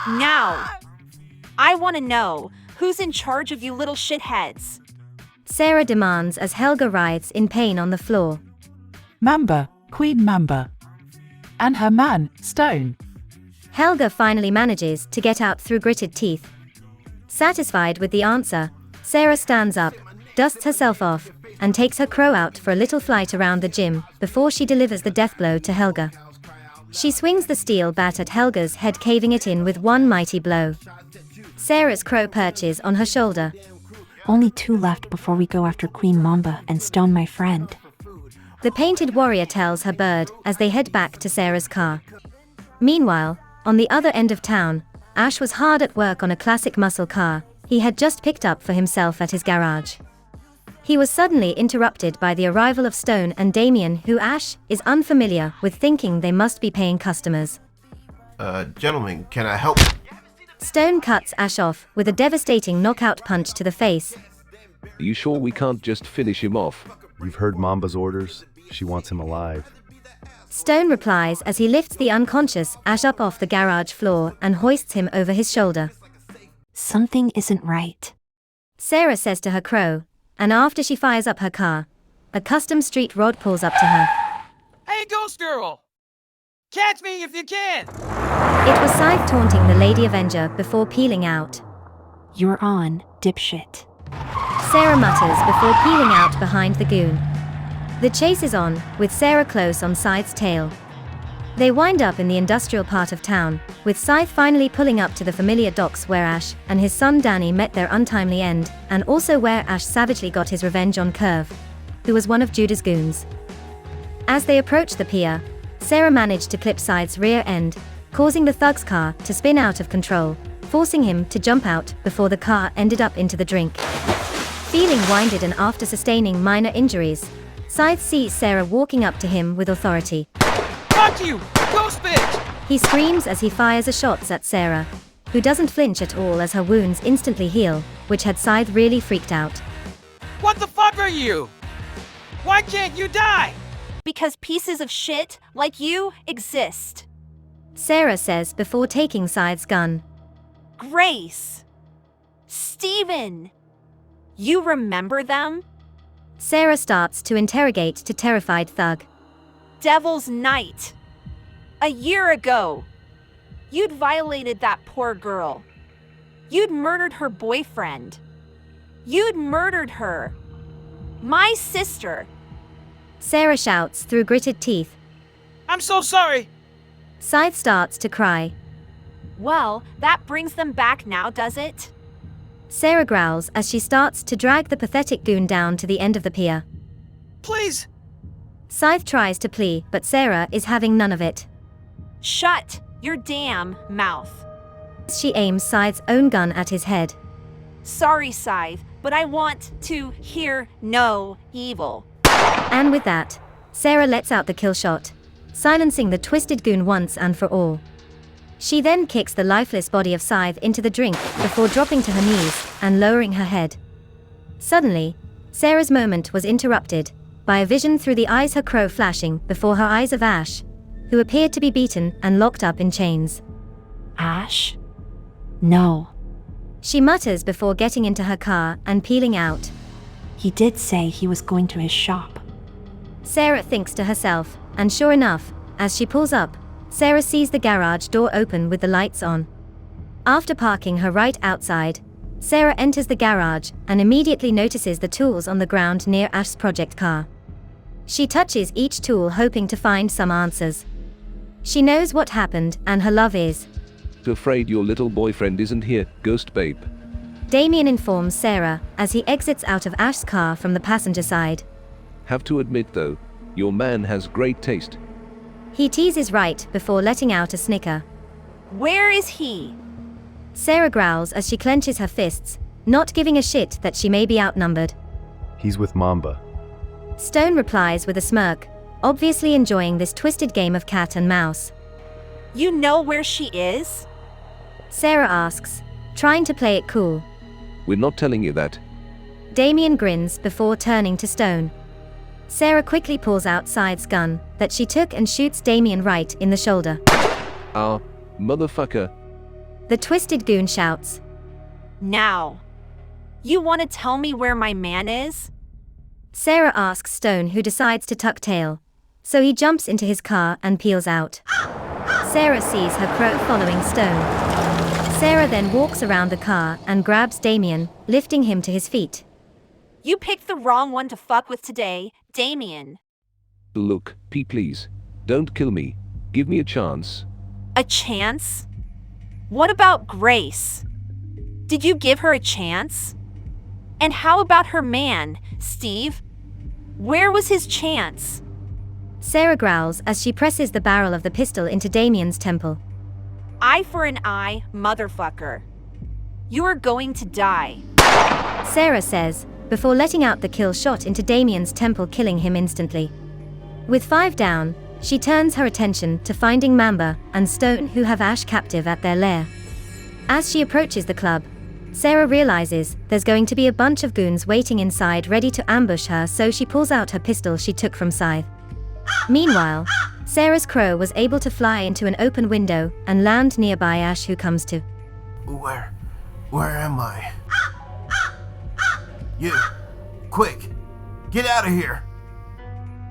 Now, I want to know, who's in charge of you little shitheads? Sarah demands as Helga writhes in pain on the floor. Mamba, Queen Mamba. And her man, Stone. Helga finally manages to get out through gritted teeth. Satisfied with the answer, Sarah stands up, dusts herself off, and takes her crow out for a little flight around the gym before she delivers the death blow to Helga. She swings the steel bat at Helga's head, caving it in with one mighty blow. Sarah's crow perches on her shoulder. Only 2 left before we go after Queen Mamba and Stone, my friend. The painted warrior tells her bird as they head back to Sarah's car. Meanwhile, on the other end of town, Ash was hard at work on a classic muscle car he had just picked up for himself at his garage. He was suddenly interrupted by the arrival of Stone and Damien, who Ash is unfamiliar with, thinking they must be paying customers. Gentlemen, can I help? Stone cuts Ash off with a devastating knockout punch to the face. Are you sure we can't just finish him off? You've heard Mamba's orders. She wants him alive. Stone replies as he lifts the unconscious Ash up off the garage floor and hoists him over his shoulder. Something isn't right. Sarah says to her crow, and after she fires up her car, a custom street rod pulls up to her. Hey, Ghost Girl! Catch me if you can! It was Scythe taunting the Lady Avenger before peeling out. You're on, dipshit. Sarah mutters before peeling out behind the goon. The chase is on, with Sarah close on Scythe's tail. They wind up in the industrial part of town, with Scythe finally pulling up to the familiar docks where Ash and his son Danny met their untimely end, and also where Ash savagely got his revenge on Curve, who was one of Judah's goons. As they approach the pier, Sarah managed to clip Scythe's rear end, causing the thug's car to spin out of control, forcing him to jump out before the car ended up into the drink. Feeling winded and after sustaining minor injuries, Scythe sees Sarah walking up to him with authority. Fuck you! Ghost bitch! He screams as he fires a shot at Sarah, who doesn't flinch at all as her wounds instantly heal, which had Scythe really freaked out. What the fuck are you? Why can't you die? Because pieces of shit like you exist. Sarah says before taking Scythe's gun. Grace. Steven. You remember them? Sarah starts to interrogate to terrified thug. Devil's Night. A year ago. You'd violated that poor girl. You'd murdered her boyfriend. You'd murdered her. My sister. Sarah shouts through gritted teeth. I'm so sorry. Scythe starts to cry. Well, that brings them back now, does it? Sarah growls as she starts to drag the pathetic goon down to the end of the pier. Please. Scythe tries to plea, but Sarah is having none of it. Shut your damn mouth. She aims Scythe's own gun at his head. Sorry, Scythe, but I want to hear no evil. And with that, Sarah lets out the kill shot, silencing the twisted goon once and for all. She then kicks the lifeless body of Scythe into the drink before dropping to her knees and lowering her head. Suddenly, Sarah's moment was interrupted by a vision through the eyes her crow flashing before her eyes of Ash, who appeared to be beaten and locked up in chains. Ash? No. She mutters before getting into her car and peeling out. He did say he was going to his shop. Sarah thinks to herself, and sure enough, as she pulls up, Sarah sees the garage door open with the lights on. After parking her right outside, Sarah enters the garage and immediately notices the tools on the ground near Ash's project car. She touches each tool hoping to find some answers. She knows what happened and her love is. Afraid your little boyfriend isn't here, ghost babe. Damien informs Sarah as he exits out of Ash's car from the passenger side. Have to admit though, your man has great taste. He teases right before letting out a snicker. Where is he? Sarah growls as she clenches her fists, not giving a shit that she may be outnumbered. He's with Mamba. Stone replies with a smirk, obviously enjoying this twisted game of cat and mouse. You know where she is? Sarah asks, trying to play it cool. We're not telling you that. Damien grins before turning to Stone. Sarah quickly pulls out Scythe's gun that she took and shoots Damien right in the shoulder. Ah, motherfucker. The twisted goon shouts. Now. You want to tell me where my man is? Sarah asks Stone, who decides to tuck tail. So he jumps into his car and peels out. Sarah sees her crow following Stone. Sarah then walks around the car and grabs Damien, lifting him to his feet. You picked the wrong one to fuck with today, Damien. Look, P, please. Don't kill me. Give me a chance. A chance? What about Grace? Did you give her a chance? And how about her man, Steve? Where was his chance? Sarah growls as she presses the barrel of the pistol into Damien's temple. Eye for an eye, motherfucker. You are going to die. Sarah says, before letting out the kill shot into Damien's temple, killing him instantly. With 5 down, she turns her attention to finding Mamba and Stone, who have Ash captive at their lair. As she approaches the club, Sarah realizes there's going to be a bunch of goons waiting inside ready to ambush her, so she pulls out her pistol she took from Scythe. Meanwhile, Sarah's crow was able to fly into an open window and land nearby Ash, who comes to. Where am I? You, quick, get out of here.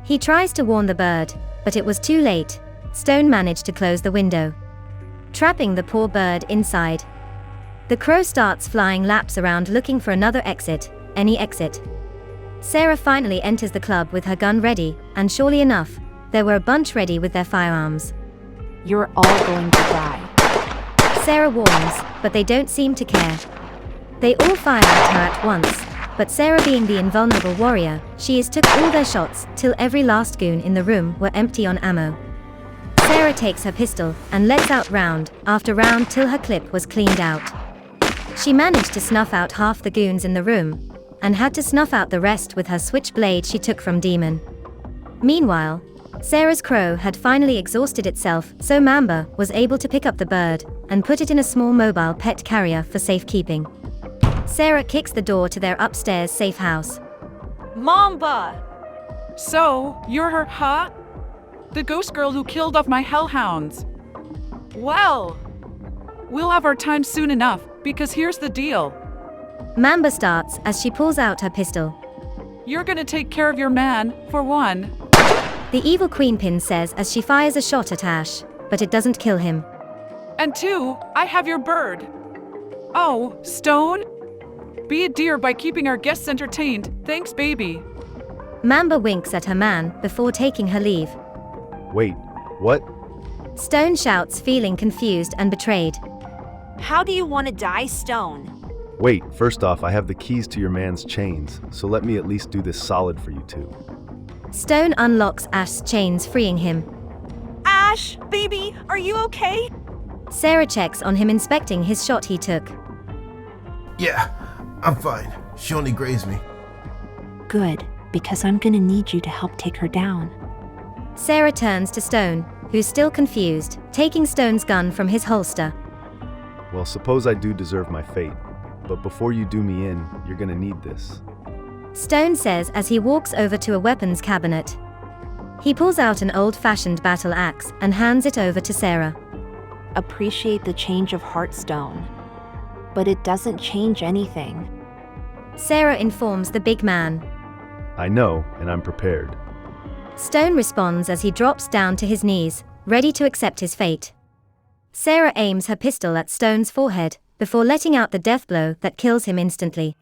He tries to warn the bird, but it was too late. Stone managed to close the window, trapping the poor bird inside. The crow starts flying laps around looking for another exit, any exit. Sarah finally enters the club with her gun ready, and surely enough, there were a bunch ready with their firearms. You're all going to die. Sarah warns, but they don't seem to care. They all fire at her at once, but Sarah, being the invulnerable warrior she is, took all their shots till every last goon in the room were empty on ammo. Sarah takes her pistol and lets out round after round till her clip was cleaned out. She managed to snuff out half the goons in the room, and had to snuff out the rest with her switchblade she took from Demon. Meanwhile, Sarah's crow had finally exhausted itself, so Mamba was able to pick up the bird and put it in a small mobile pet carrier for safekeeping. Sarah kicks the door to their upstairs safe house. Mamba! So, you're her, huh? The ghost girl who killed off my hellhounds. Well, we'll have our time soon enough, because here's the deal. Mamba starts as she pulls out her pistol. You're gonna take care of your man, for one. The evil Queenpin says as she fires a shot at Ash, but it doesn't kill him. And two, I have your bird. Oh, Stone? Be a dear by keeping our guests entertained, thanks baby. Mamba winks at her man before taking her leave. Wait, what? Stone shouts, feeling confused and betrayed. How do you want to die, Stone? Wait, first off, I have the keys to your man's chains, so let me at least do this solid for you two. Stone unlocks Ash's chains, freeing him. Ash, baby, are you okay? Sarah checks on him, inspecting his shot he took. Yeah, I'm fine. She only grazed me. Good, because I'm gonna need you to help take her down. Sarah turns to Stone, who's still confused, taking Stone's gun from his holster. Well, suppose I do deserve my fate, but before you do me in, you're gonna need this. Stone says as he walks over to a weapons cabinet. He pulls out an old-fashioned battle axe and hands it over to Sarah. Appreciate the change of heart, Stone. But it doesn't change anything. Sarah informs the big man. I know, and I'm prepared. Stone responds as he drops down to his knees, ready to accept his fate. Sarah aims her pistol at Stone's forehead, before letting out the death blow that kills him instantly.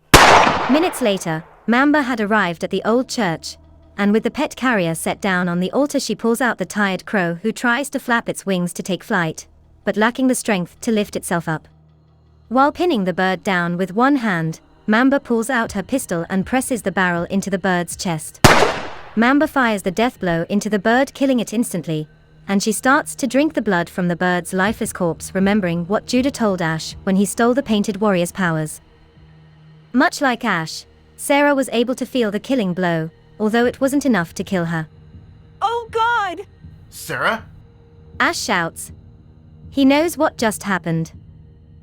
Minutes later, Mamba had arrived at the old church, and with the pet carrier set down on the altar, she pulls out the tired crow, who tries to flap its wings to take flight, but lacking the strength to lift itself up. While pinning the bird down with one hand, Mamba pulls out her pistol and presses the barrel into the bird's chest. Mamba fires the death blow into the bird, killing it instantly, and she starts to drink the blood from the bird's lifeless corpse, remembering what Judah told Ash when he stole the Painted Warrior's powers. Much like Ash, Sarah was able to feel the killing blow, although it wasn't enough to kill her. Oh God! Sarah? Ash shouts. He knows what just happened.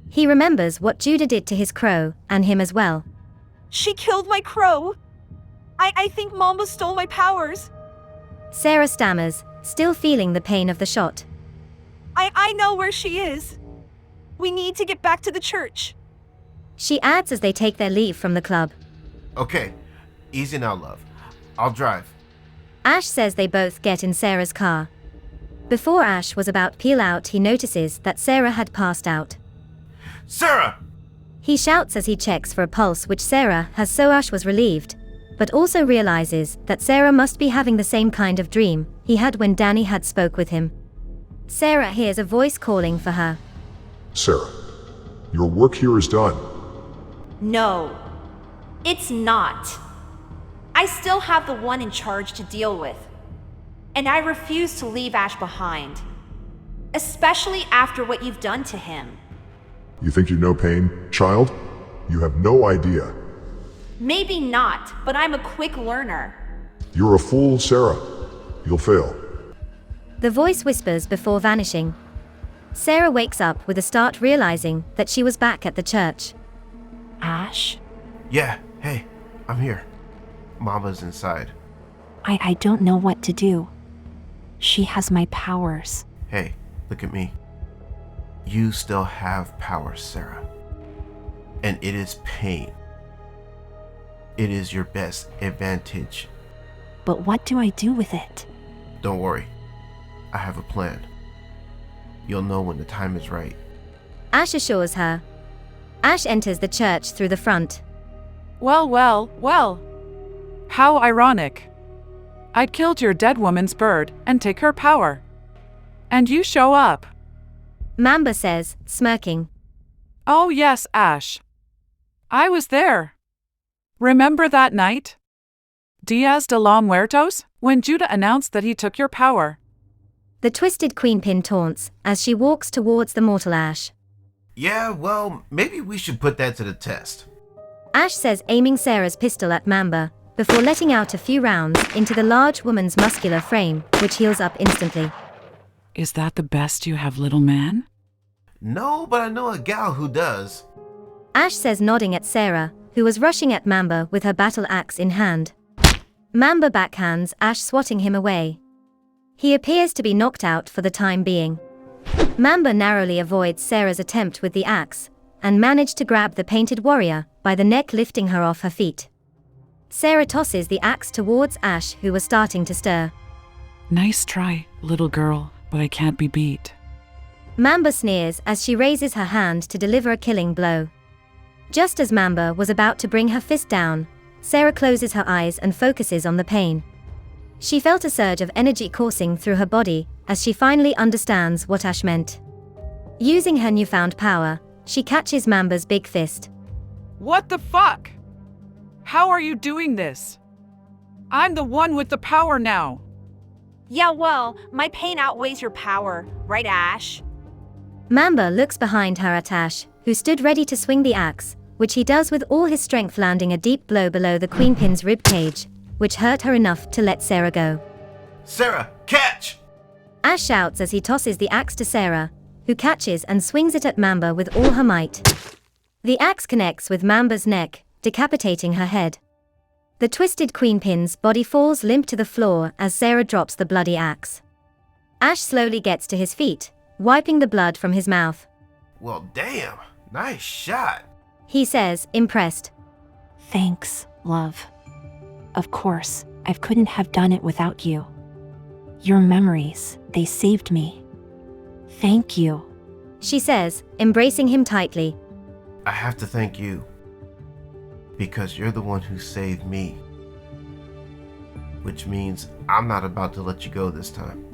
He remembers what Judah did to his crow, and him as well. She killed my crow! I think Mamba stole my powers! Sarah stammers, still feeling the pain of the shot. I know where she is. We need to get back to the church. She adds as they take their leave from the club. Okay, easy now, love. I'll drive. Ash says they both get in Sarah's car. Before Ash was about to peel out, he notices that Sarah had passed out. Sarah! He shouts as he checks for a pulse, which Sarah has, so Ash was relieved, but also realizes that Sarah must be having the same kind of dream he had when Danny had spoke with him. Sarah hears a voice calling for her. Sarah, your work here is done. No, it's not. I still have the one in charge to deal with. And I refuse to leave Ash behind. Especially after what you've done to him. You think you know pain, child? You have no idea. Maybe not, but I'm a quick learner. You're a fool, Sarah. You'll fail. The voice whispers before vanishing. Sarah wakes up with a start, realizing that she was back at the church. Ash? Yeah, hey, I'm here. Mama's inside. I don't know what to do. She has my powers. Hey, look at me. You still have powers, Sarah. And it is pain. It is your best advantage. But what do I do with it? Don't worry. I have a plan. You'll know when the time is right. Ash assures her. Ash enters the church through the front. Well, well, well. How ironic. I'd killed your dead woman's bird and take her power. And you show up. Mamba says, smirking. Oh yes, Ash. I was there. Remember that night? Diaz de los Muertos, when Judah announced that he took your power. The twisted queenpin taunts as she walks towards the mortal Ash. Yeah, well, maybe we should put that to the test. Ash says, aiming Sarah's pistol at Mamba, before letting out a few rounds into the large woman's muscular frame, which heals up instantly. Is that the best you have, little man? No, but I know a gal who does. Ash says, nodding at Sarah, who was rushing at Mamba with her battle axe in hand. Mamba backhands Ash, swatting him away. He appears to be knocked out for the time being. Mamba narrowly avoids Sarah's attempt with the axe, and managed to grab the painted warrior by the neck, lifting her off her feet. Sarah tosses the axe towards Ash, who was starting to stir. Nice try, little girl, but I can't be beat. Mamba sneers as she raises her hand to deliver a killing blow. Just as Mamba was about to bring her fist down, Sarah closes her eyes and focuses on the pain. She felt a surge of energy coursing through her body as she finally understands what Ash meant. Using her newfound power, she catches Mamba's big fist. What the fuck? How are you doing this? I'm the one with the power now. Yeah, well, my pain outweighs your power, right, Ash? Mamba looks behind her at Ash, who stood ready to swing the axe, which he does with all his strength, landing a deep blow below the queenpin's rib cage, which hurt her enough to let Sarah go. Sarah, catch! Ash shouts as he tosses the axe to Sarah, who catches and swings it at Mamba with all her might. The axe connects with Mamba's neck, decapitating her head. The twisted queenpin's body falls limp to the floor as Sarah drops the bloody axe. Ash slowly gets to his feet, wiping the blood from his mouth. Well, damn, nice shot. He says, impressed. Thanks, love. Of course, I couldn't have done it without you. Your memories, they saved me. Thank you. She says, embracing him tightly. I have to thank you. Because you're the one who saved me. Which means I'm not about to let you go this time.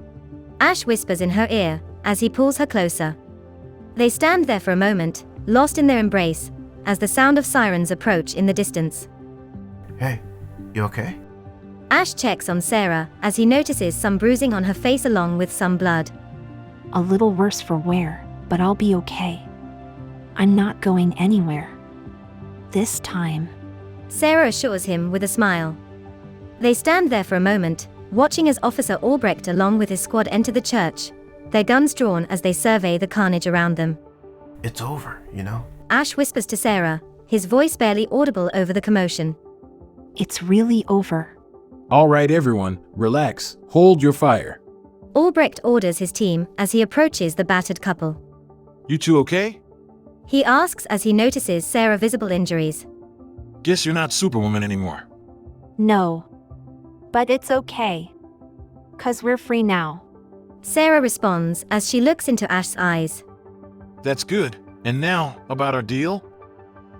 Ash whispers in her ear as he pulls her closer. They stand there for a moment, lost in their embrace, as the sound of sirens approach in the distance. Hey, you okay? Ash checks on Sarah as he notices some bruising on her face along with some blood. A little worse for wear, but I'll be okay. I'm not going anywhere. This time. Sarah assures him with a smile. They stand there for a moment, watching as Officer Albrecht along with his squad enter the church, their guns drawn as they survey the carnage around them. It's over, you know? Ash whispers to Sarah, his voice barely audible over the commotion. It's really over. All right, everyone, relax. Hold your fire. Albrecht orders his team as he approaches the battered couple. You two okay? He asks as he notices Sarah's visible injuries. Guess you're not Superwoman anymore. No. But it's okay. 'Cause we're free now. Sarah responds as she looks into Ash's eyes. That's good. And now, about our deal?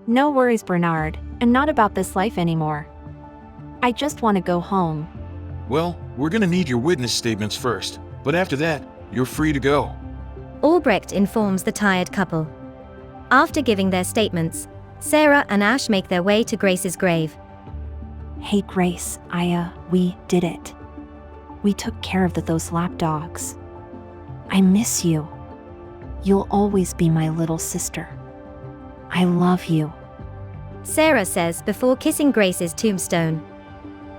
No worries, Bernard, and not about this life anymore. I just want to go home. Well, we're gonna need your witness statements first, but after that, you're free to go. Albrecht informs the tired couple. After giving their statements, Sarah and Ash make their way to Grace's grave. Hey Grace, we did it. We took care of those lapdogs. I miss you. You'll always be my little sister. I love you. Sarah says before kissing Grace's tombstone.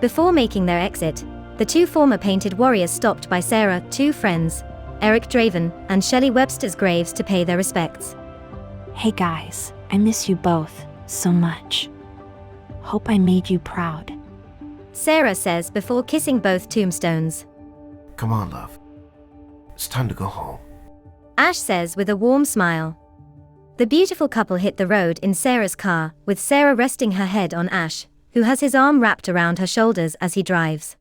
Before making their exit, the two former painted warriors stopped by Sarah's two friends, Eric Draven and Shelley Webster's graves to pay their respects. Hey guys, I miss you both so much. Hope I made you proud. Sarah says before kissing both tombstones. Come on, love. It's time to go home. Ash says with a warm smile. The beautiful couple hit the road in Sarah's car, with Sarah resting her head on Ash, who has his arm wrapped around her shoulders as he drives.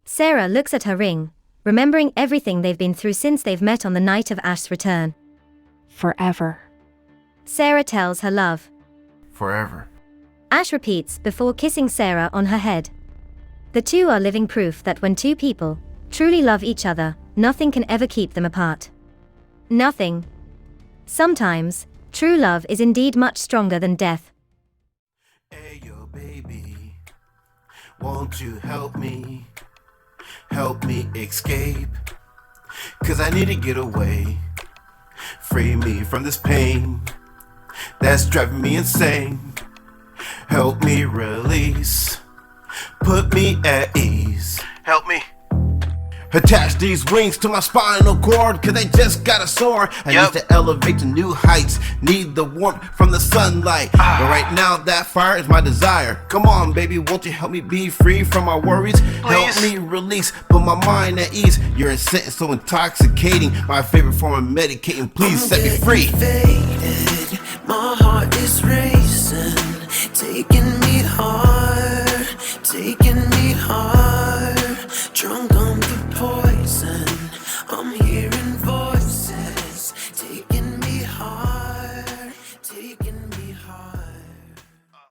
Sarah looks at her ring, remembering everything they've been through since they've met on the night of Ash's return. Forever. Sarah tells her love. Forever. Ash repeats before kissing Sarah on her head. The two are living proof that when two people truly love each other, nothing can ever keep them apart. Nothing. Sometimes, true love is indeed much stronger than death. Hey yo, baby, won't you help me? Help me escape. 'Cause I need to get away. Free me from this pain that's driving me insane. Help me release. Put me at ease. Help me. Attach these wings to my spinal cord, 'cause they just gotta soar. I need to elevate to new heights. Need the warmth from the sunlight. But right now that fire is my desire. Come on, baby, won't you help me be free from my worries? Please. Help me release, put my mind at ease. You're a sentence so intoxicating. My favorite form of medicating. Please set me free. Faded. My heart is racing, taking me hard, taking me hard. Drunk on the poison, I'm hearing voices, taking me hard, taking me hard.